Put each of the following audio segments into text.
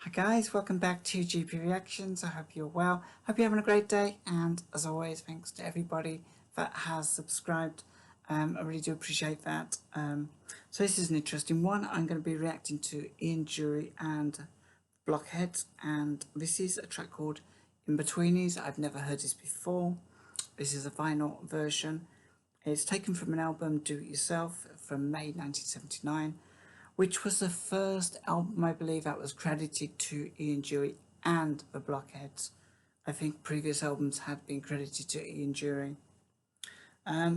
Hi guys, welcome back to GP Reactions. I hope you're well. Hope you're having a great day, and as always, thanks to everybody that has subscribed. I really do appreciate that. So this is an interesting one. I'm going to be reacting to Dury and Blockheads, and this is a track called Inbetweenies. I've never heard this before. This is a vinyl version. It's taken from an album, Do It Yourself, from May 1979. Which was the first album, I believe, that was credited to Dury and the Blockheads. I think previous albums had been credited to Dury.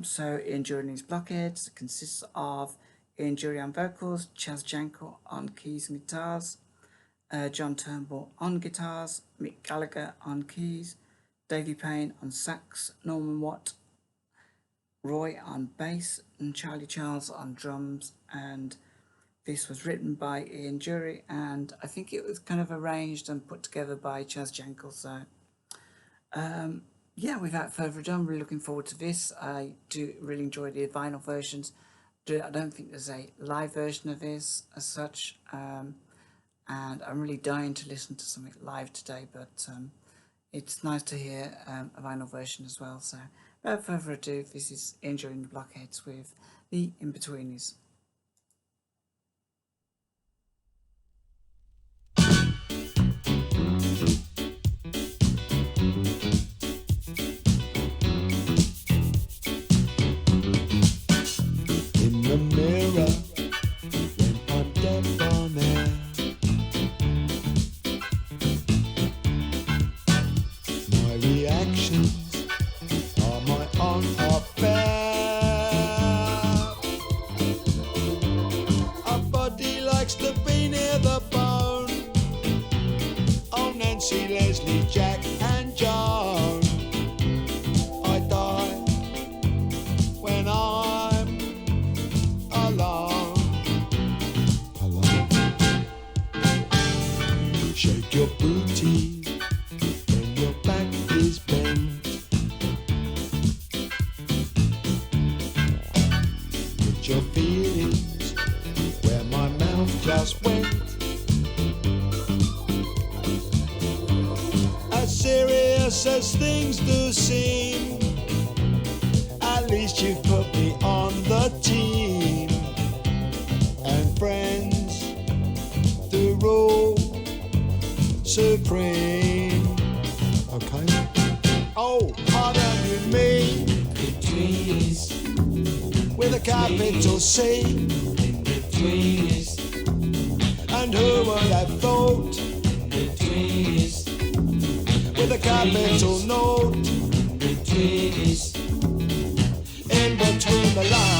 So Dury and his Blockheads consists of Dury on vocals, Chaz Jankel on keys and guitars, John Turnbull on guitars, Mick Gallagher on keys, Davey Payne on sax, Norman Watt, Roy on bass, and Charlie Charles on drums. And this was written by Dury, and I think it was kind of arranged and put together by Chaz Jankel. So, yeah, without further ado, I'm really looking forward to this. I do really enjoy the vinyl versions. I don't think there's a live version of this as such, and I'm really dying to listen to something live today, but it's nice to hear a vinyl version as well. So, without further ado, this is Dury and the Blockheads with the Inbetweenies. In the mirror when I'm debonair, my reactions are my own affair. Our body likes to be near the bone. Oh, Nancy, Leslie, Jack and Joan, I die when I'm alone. Shake your booty when your back is bent. Put your feelings where my mouth just went. As serious as things do seem, at least you've put me on the team. And friends do rule supreme. Okay. Oh, pardon you mean Inbetweenies, with a capital C. Inbetweenies, And who would have thought Inbetweenies, with a capital note Inbetweenies, in between the lines?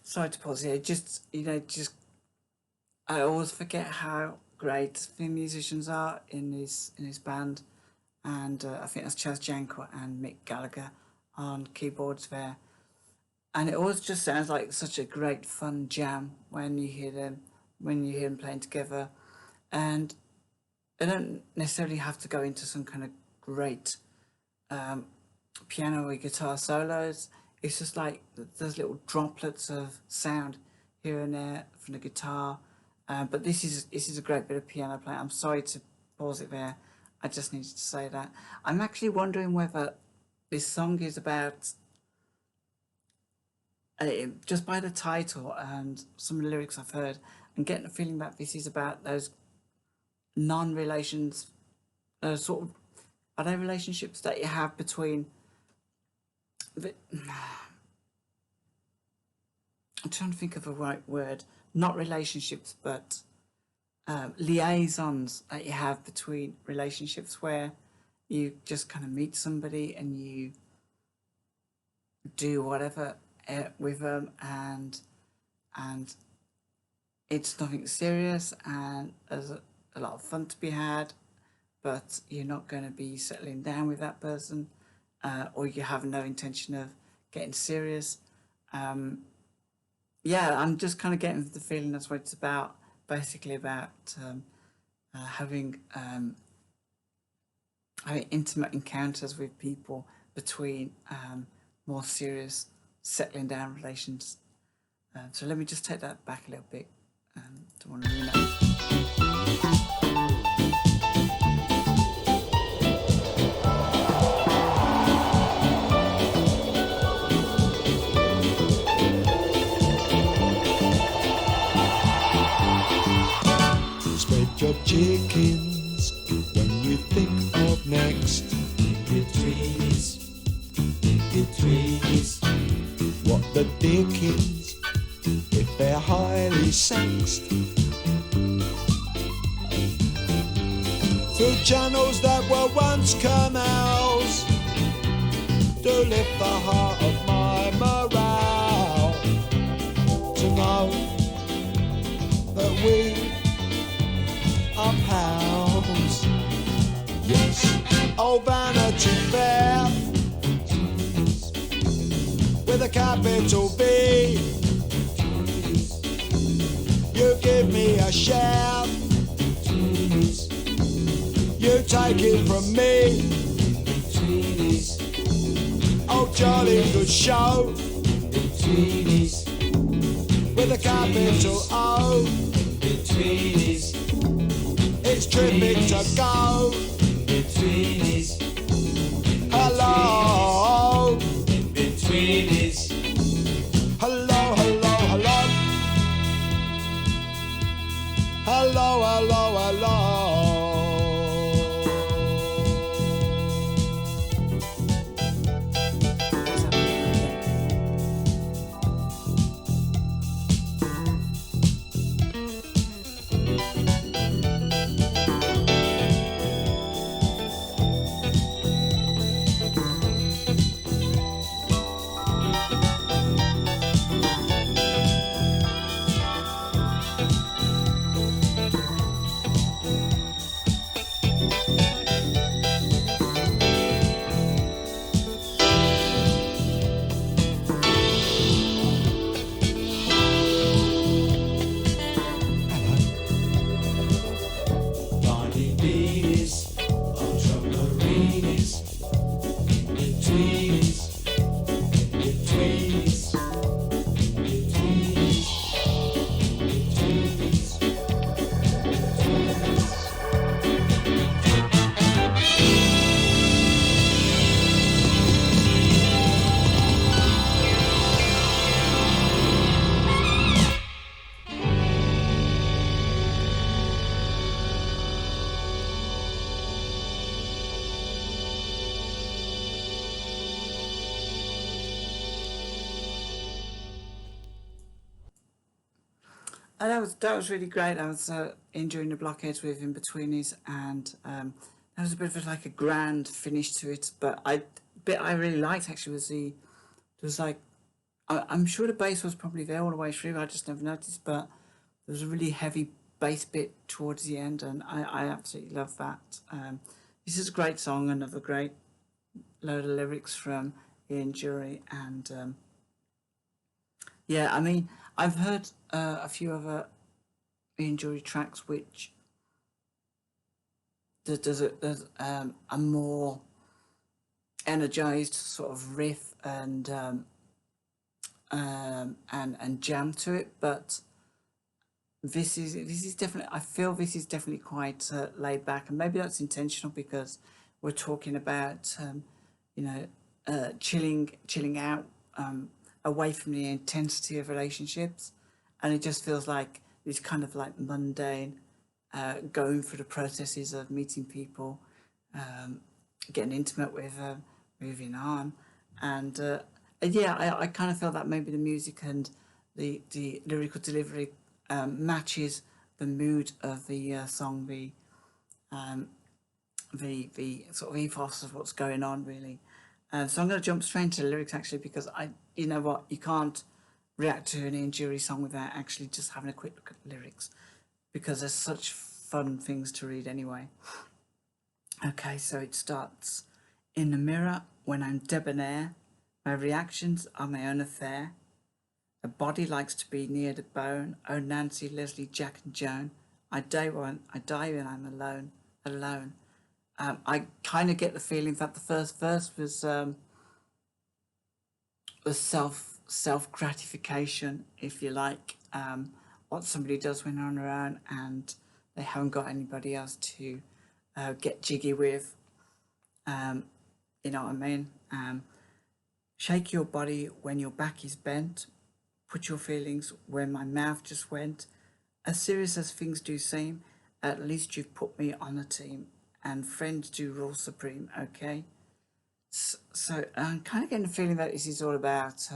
Sorry to pause here. Just I always forget how great the musicians are in this band, and I think that's Chaz Jankel and Mick Gallagher on keyboards there, and it always just sounds like such a great fun jam when you hear them playing together, and they don't necessarily have to go into some kind of great piano or guitar solos. It's just like there's little droplets of sound here and there from the guitar. But this is a great bit of piano playing. I'm sorry to pause it there. I just needed to say that. I'm actually wondering whether this song is about, just by the title and some of the lyrics I've heard, I'm getting a feeling that this is about those non-relations, sort of, are they relationships that you have between but I'm trying to think of a right word. Not relationships, but liaisons that you have between relationships, where you just kind of meet somebody and you do whatever with them, and it's nothing serious, and there's a lot of fun to be had, but you're not going to be settling down with that person, or you have no intention of getting serious. Yeah, I'm just kind of getting the feeling that's what it's about. Basically, about having having intimate encounters with people between more serious settling down relations. So let me just take that back a little bit. Don't want to ruin that. Spread your chickens when you think of next. Inbetweenies, Inbetweenies, What the dickens if they're highly sexed? Through channels that were once canals to lift the heart of my morale. To know that we are pals. Yes, old Vanity Fair with a capital V. You give me a share, you take it from me. Inbetweenies, Oh, jolly good show Inbetweenies, with a capital O. Inbetweenies, It's tripping to go. Inbetweenies, Hello, Inbetweenies, hello, hello, hello. Hello, hello, hello. Barney Beanies, Ultramarinis, Inbetweenies, Inbetweenies, Inbetweenies, Inbetweenies. That was really great. I was enjoying the blockheads with Inbetweenies, and that was a bit of like a grand finish to it. But bit I really liked actually was there was like I'm sure the bass was probably there all the way through. I just never noticed, but there was a really heavy bass bit towards the end, and I absolutely love that. This is a great song, another great load of lyrics from Ian Dury, and yeah, I mean, I've heard a few other Ian Dury tracks which there's a more energized sort of riff and jam to it, but this is definitely, I feel this is definitely quite laid back, and maybe that's intentional because we're talking about you know chilling out, away from the intensity of relationships, and it just feels like this kind of like mundane, going through the processes of meeting people, getting intimate with them, moving on, And yeah, I kind of felt that maybe the music and the lyrical delivery matches the mood of the song, the sort of ethos of what's going on, really. So I'm going to jump straight into the lyrics, actually, because you know what, you can't react to an Dury song without actually just having a quick look at the lyrics, because there's such fun things to read anyway. Okay, so it starts: in the mirror when I'm debonair, my reactions are my own affair. A body likes to be near the bone. Oh, Nancy, Leslie, Jack, and Joan. I die when I'm alone, alone. I kind of get the feeling that the first verse was self gratification, if you like, what somebody does when they're on their own and they haven't got anybody else to get jiggy with. You know what I mean? Shake your body when your back is bent. Put your feelings where my mouth just went. As serious as things do seem, at least you've put me on a team, and friends do rule supreme, okay? So I'm kind of getting the feeling that this is all about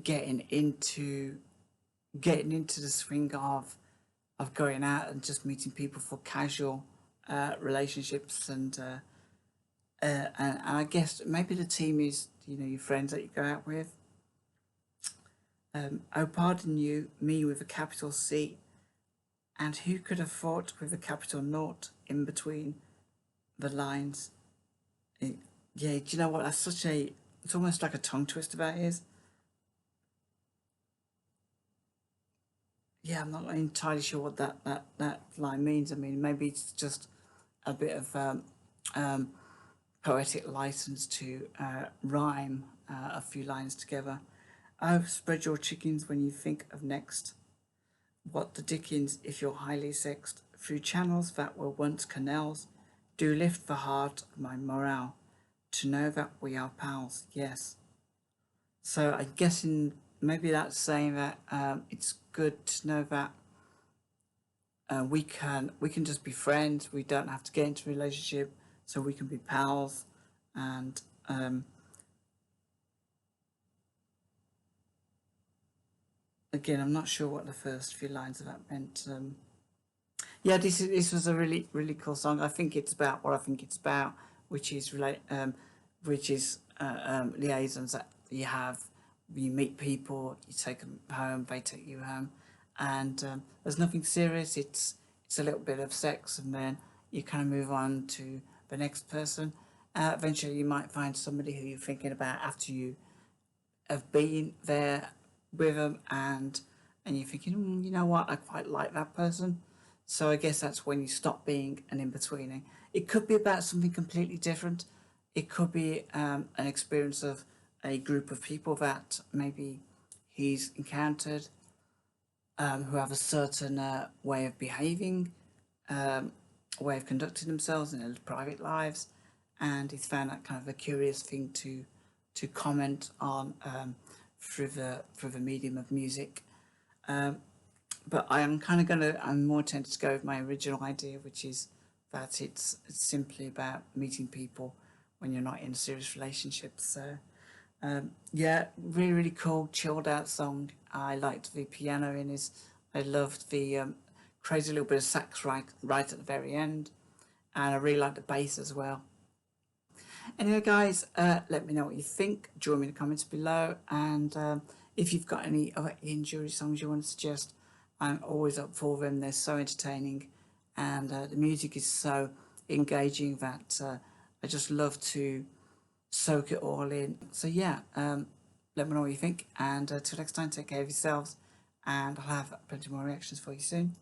getting into the swing of going out and just meeting people for casual relationships, and I guess maybe the team is, you know, your friends that you go out with. Oh, pardon you, me with a capital C, and who could have thought with a capital naught in between the lines? Yeah, do you know what? That's such a, it's almost like a tongue twister that is. Yeah, I'm not entirely sure what that line means. I mean, maybe it's just a bit of um, poetic license to rhyme a few lines together. Oh, spread your chickens when you think of next. What the dickens if you're highly sexed? Through channels that were once canals, do lift the heart of my morale to know that we are pals, yes. So I'm guessing maybe that's saying that it's good to know that we can just be friends. We don't have to get into a relationship, so we can be pals. And again, I'm not sure what the first few lines of that meant. Yeah, this was a really cool song. I think it's about what I think it's about, which is liaisons that you have. You meet people, you take them home, they take you home, and there's nothing serious. It's a little bit of sex, and then you kind of move on to the next person. Eventually, you might find somebody who you're thinking about after you have been there with them, and you're thinking, you know what, I quite like that person. So I guess that's when you stop being an in-betweening. It could be about something completely different. It could be an experience of a group of people that maybe he's encountered, who have a certain way of behaving, way of conducting themselves in their private lives, and he's found that kind of a curious thing to comment on through the medium of music. But I'm more tempted to go with my original idea, which is that it's simply about meeting people when you're not in a serious relationship. So yeah, really cool, chilled out song. I liked the piano in his. I loved the crazy little bit of sax right at the very end, and I really liked the bass as well. Anyway, guys, let me know what you think. Join me in the comments below, and if you've got any other Ian Dury songs you want to suggest, I'm always up for them. They're so entertaining, and the music is so engaging that I just love to soak it all in. So yeah, let me know what you think, and till next time, take care of yourselves, and I'll have plenty more reactions for you soon.